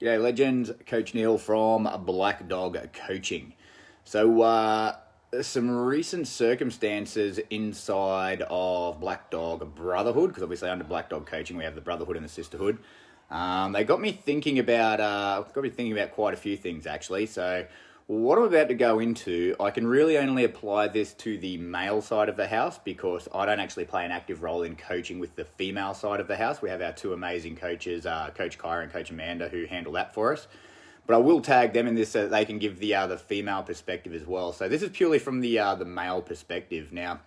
G'day legends, Coach Neil from Black Dog Coaching. So some recent circumstances inside of Black Dog Brotherhood, because obviously under Black Dog Coaching we have the Brotherhood and the Sisterhood. They got me thinking about quite a few things actually. So what I'm about to go into, I can really only apply this to the male side of the house because I don't actually play an active role in coaching with the female side of the house. We have our two amazing coaches, Coach Kyra and Coach Amanda, who handle that for us. But I will tag them in this so that they can give the female perspective as well. So this is purely from the male perspective. Now,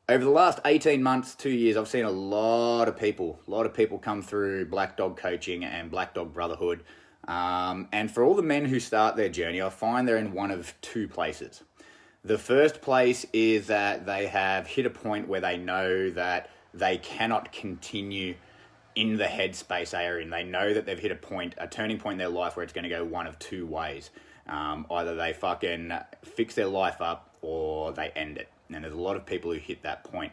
over the last 18 months, 2 years, I've seen a lot of people come through Black Dog Coaching and Black Dog Brotherhood. And for all the men who start their journey, I find they're in one of two places. The first place is that they have hit a point where they know that they cannot continue in the headspace they are in. They know that they've hit a turning point in their life where it's going to go one of two ways. Either they fucking fix their life up or they end it. And there's a lot of people who hit that point.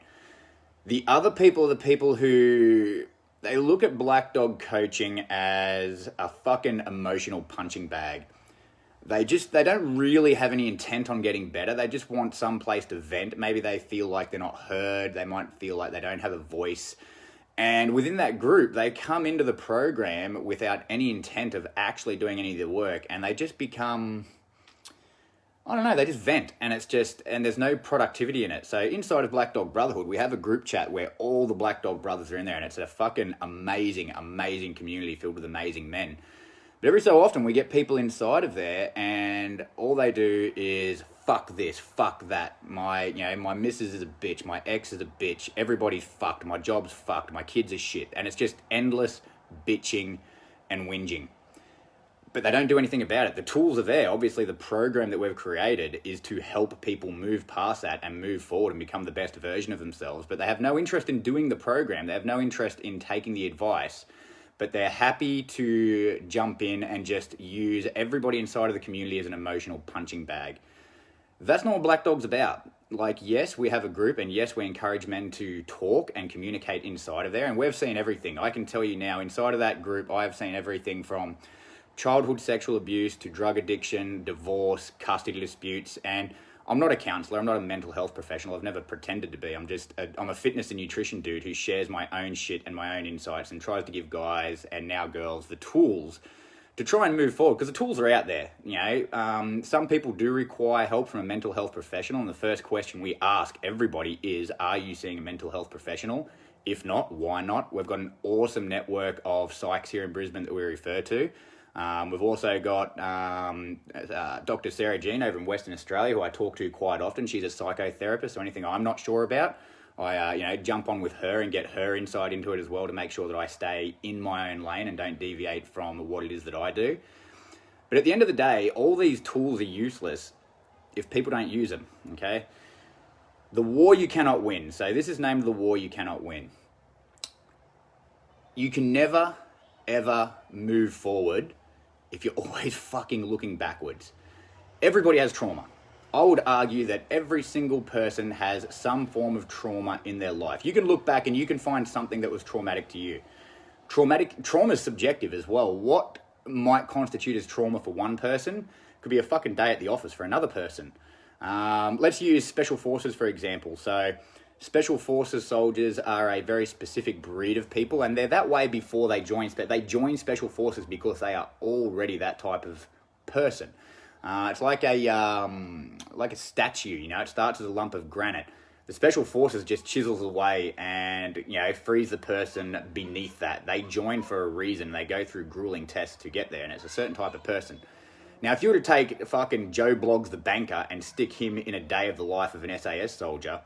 The other people are the people who they look at Black Dog Coaching as a fucking emotional punching bag. They don't really have any intent on getting better. They just want some place to vent. Maybe they feel like they're not heard. They might feel like they don't have a voice. And within that group, they come into the program without any intent of actually doing any of the work. And they just become, I don't know, they just vent. And there's no productivity in it. So inside of Black Dog Brotherhood, we have a group chat where all the Black Dog brothers are in there. And it's a fucking amazing, amazing community filled with amazing men. But every so often we get people inside of there and all they do is fuck this, fuck that. My missus is a bitch, my ex is a bitch, everybody's fucked, my job's fucked, my kids are shit. And it's just endless bitching and whinging. But they don't do anything about it. The tools are there. Obviously the program that we've created is to help people move past that and move forward and become the best version of themselves. But they have no interest in doing the program. They have no interest in taking the advice. But they're happy to jump in and just use everybody inside of the community as an emotional punching bag. That's not what Black Dog's about. Like, yes, we have a group and yes, we encourage men to talk and communicate inside of there. And we've seen everything. I can tell you now, inside of that group, I have seen everything from childhood sexual abuse to drug addiction, divorce, custody disputes. And I'm not a counselor. I'm not a mental health professional. I've never pretended to be. I'm a fitness and nutrition dude who shares my own shit and my own insights and tries to give guys and now girls the tools to try and move forward because the tools are out there. Some people do require help from a mental health professional. And the first question we ask everybody is, are you seeing a mental health professional? If not, why not? We've got an awesome network of psychs here in Brisbane that we refer to. We've also got Dr. Sarah Jean over in Western Australia, who I talk to quite often. She's a psychotherapist, so anything I'm not sure about, I jump on with her and get her insight into it as well to make sure that I stay in my own lane and don't deviate from what it is that I do. But at the end of the day, all these tools are useless if people don't use them, okay? The war you cannot win. So this is named the war you cannot win. You can never, ever move forward if you're always fucking looking backwards. Everybody has trauma. I would argue that every single person has some form of trauma in their life. You can look back and you can find something that was traumatic to you. Trauma is subjective as well. What might constitute as trauma for one person could be a fucking day at the office for another person. Let's use Special Forces, for example. So Special Forces soldiers are a very specific breed of people, and they're that way before they join. They join Special Forces because they are already that type of person. It's like a statue, It starts as a lump of granite. The Special Forces just chisels away and, frees the person beneath that. They join for a reason. They go through grueling tests to get there, and it's a certain type of person. Now, if you were to take fucking Joe Bloggs the banker and stick him in a day of the life of an SAS soldier,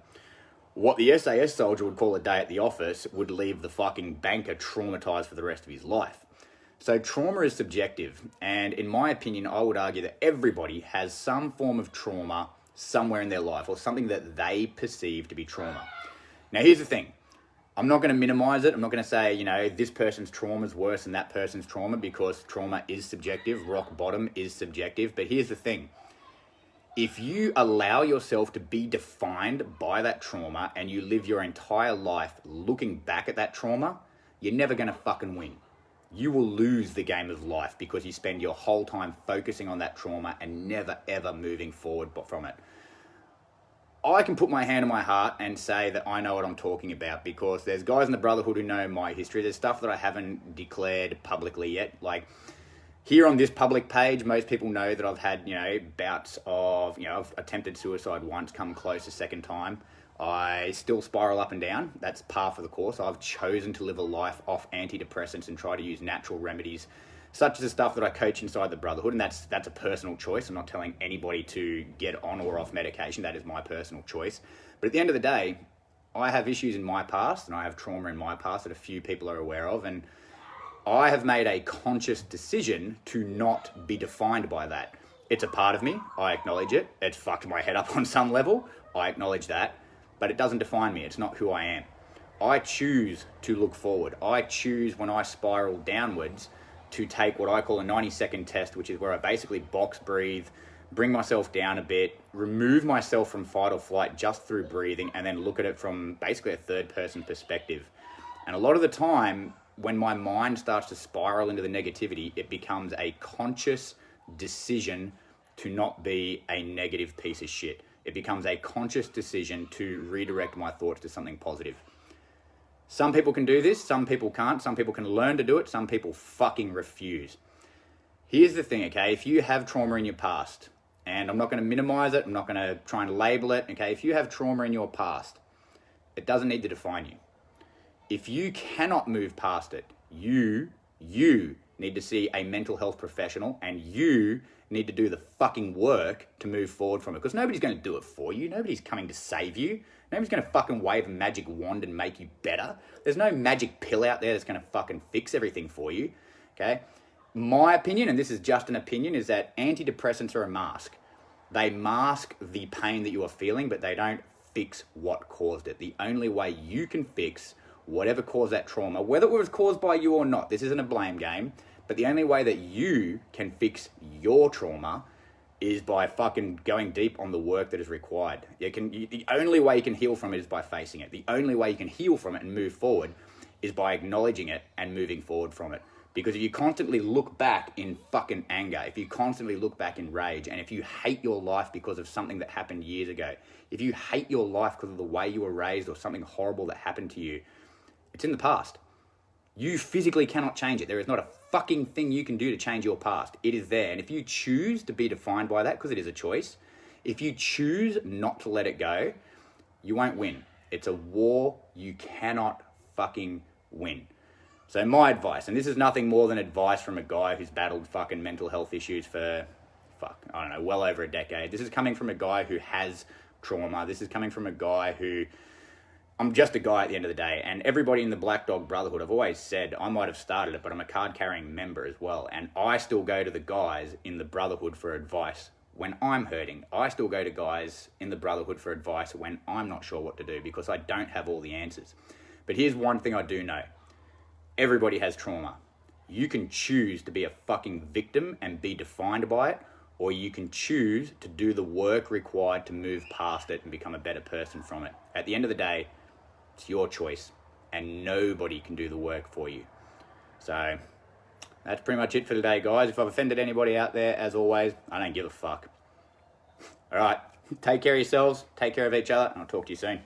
what the SAS soldier would call a day at the office would leave the fucking banker traumatized for the rest of his life. So trauma is subjective, and in my opinion, I would argue that everybody has some form of trauma somewhere in their life, or something that they perceive to be trauma. Now, here's the thing. I'm not going to minimize it. I'm not going to say, this person's trauma is worse than that person's trauma, because trauma is subjective. Rock bottom is subjective. But here's the thing. If you allow yourself to be defined by that trauma and you live your entire life looking back at that trauma, you're never going to fucking win. you will lose the game of life because you spend your whole time focusing on that trauma and never ever moving forward from it. I can put my hand on my heart and say that I know what I'm talking about, because there's guys in the Brotherhood who know my history. There's stuff that I haven't declared publicly yet. Like, here on this public page, most people know that I've had, bouts of, I've attempted suicide once, come close a second time. I still spiral up and down. That's par for the course. I've chosen to live a life off antidepressants and try to use natural remedies, such as the stuff that I coach inside the Brotherhood, and that's a personal choice. I'm not telling anybody to get on or off medication. That is my personal choice. But at the end of the day, I have issues in my past, and I have trauma in my past that a few people are aware of, and I have made a conscious decision to not be defined by that. It's a part of me. I acknowledge it. It's fucked my head up on some level. I acknowledge that. But it doesn't define me. It's not who I am. I choose to look forward. I choose, when I spiral downwards, to take what I call a 90-second test, which is where I basically box breathe, bring myself down a bit, remove myself from fight or flight just through breathing, and then look at it from basically a third-person perspective. And a lot of the time, when my mind starts to spiral into the negativity, it becomes a conscious decision to not be a negative piece of shit. It becomes a conscious decision to redirect my thoughts to something positive. Some people can do this, some people can't. Some people can learn to do it, some people fucking refuse. Here's the thing, okay? If you have trauma in your past, and I'm not going to minimize it, I'm not going to try and label it, okay? If you have trauma in your past, it doesn't need to define you. If you cannot move past it, you need to see a mental health professional, and you need to do the fucking work to move forward from it, because nobody's going to do it for you. Nobody's coming to save you. Nobody's going to fucking wave a magic wand and make you better. There's no magic pill out there that's going to fucking fix everything for you, okay? My opinion, and this is just an opinion, is that antidepressants are a mask. They mask the pain that you are feeling, but they don't fix what caused it. The only way you can fix whatever caused that trauma, whether it was caused by you or not, this isn't a blame game, but the only way that you can fix your trauma is by fucking going deep on the work that is required. The only way you can heal from it is by facing it. The only way you can heal from it and move forward is by acknowledging it and moving forward from it. Because if you constantly look back in fucking anger, if you constantly look back in rage, and if you hate your life because of something that happened years ago, if you hate your life because of the way you were raised or something horrible that happened to you, it's in the past. You physically cannot change it. There is not a fucking thing you can do to change your past. It is there. And if you choose to be defined by that, because it is a choice, if you choose not to let it go, you won't win. It's a war you cannot fucking win. So my advice, and this is nothing more than advice from a guy who's battled fucking mental health issues for, well over a decade. This is coming from a guy who has trauma. This is coming from a guy who... I'm just a guy at the end of the day, and everybody in the Black Dog Brotherhood, I've always said, I might have started it, but I'm a card-carrying member as well, and I still go to the guys in the Brotherhood for advice when I'm hurting. I still go to guys in the Brotherhood for advice when I'm not sure what to do, because I don't have all the answers. But here's one thing I do know. Everybody has trauma. You can choose to be a fucking victim and be defined by it, or you can choose to do the work required to move past it and become a better person from it. At the end of the day, it's your choice, and nobody can do the work for you. So that's pretty much it for today, guys. If I've offended anybody out there, as always, I don't give a fuck. All right, take care of yourselves, take care of each other, and I'll talk to you soon.